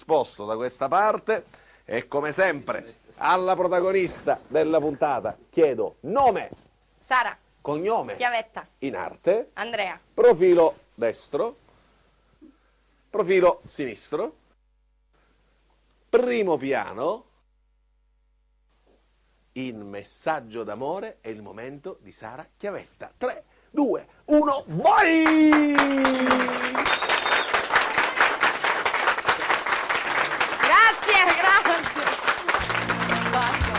disposto da questa parte e come sempre alla protagonista della puntata chiedo nome, Sara, cognome, Chiavetta, in arte, Andrea, profilo destro, profilo sinistro, primo piano. In Messaggio d'amore è il momento di Sara Chiavetta. 3, 2, 1, vai! grazie. Basta.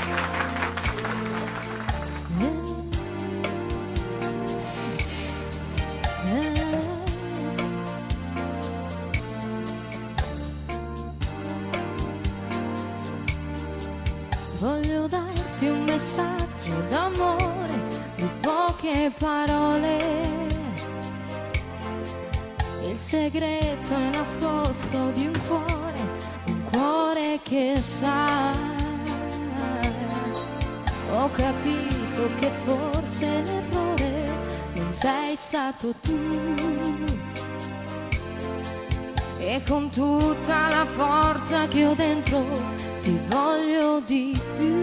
Voglio darti un messaggio d'amore di poche parole. Il segreto è nascosto di un cuore che sa. Ho capito che forse l'errore non sei stato tu. E con tutta la forza che ho dentro ti voglio di più.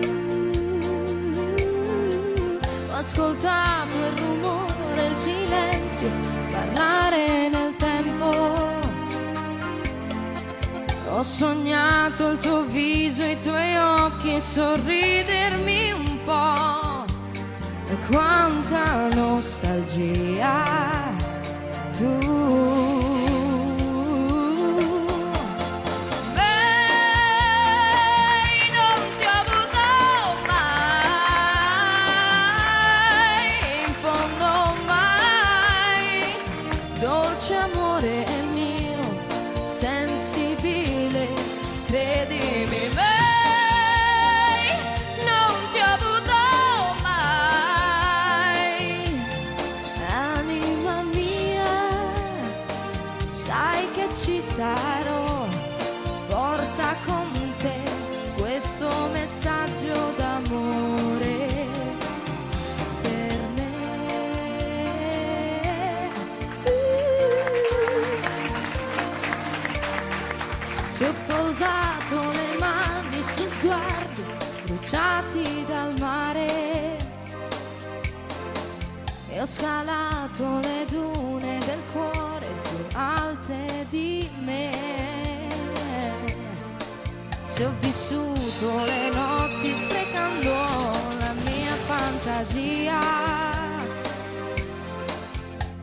Ho ascoltato il rumore, il silenzio, parlare nel tempo. Ho sognato il tuo viso, i tuoi occhi e sorridermi un po'. E quanta nostalgia tu. Dolce amore mio, sensibile, credimi, mai, non ti ho avuto mai. Anima mia, sai che ci sarò, porta con te questo messaggio d'amore. Ti ho posato le mani su sguardi bruciati dal mare e ho scalato le dune del cuore più alte di me. Se ho vissuto le notti sprecando la mia fantasia,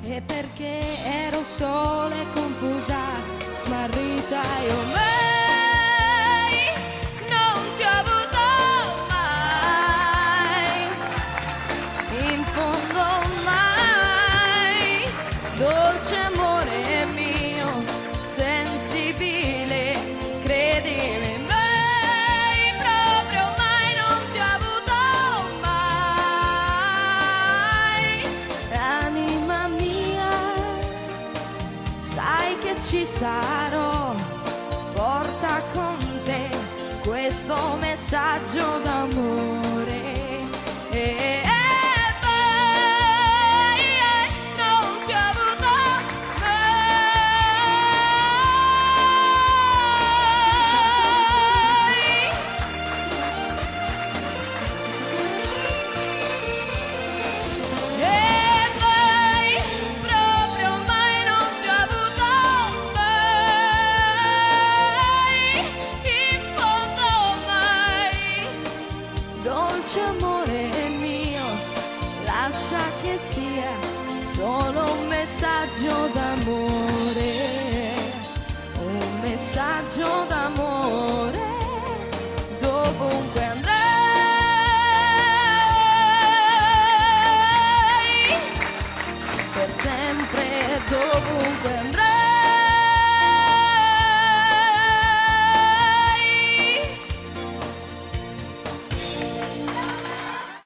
e perché ero sola e confusa, smarrita io mai, non ti ho avuto mai, in fondo mai, dolce amore mio, sensibile, credimi, mai, proprio mai, non ti ho avuto mai. Anima mia, sai che ci sarò, porta con te questo messaggio d'amore. Vai, non ti ho avuto mai. Vai, proprio mai, non ti ho avuto mai, in fondo mai. Dolce amore mio, lascia che sia solo un messaggio d'amore, un messaggio d'amore, dovunque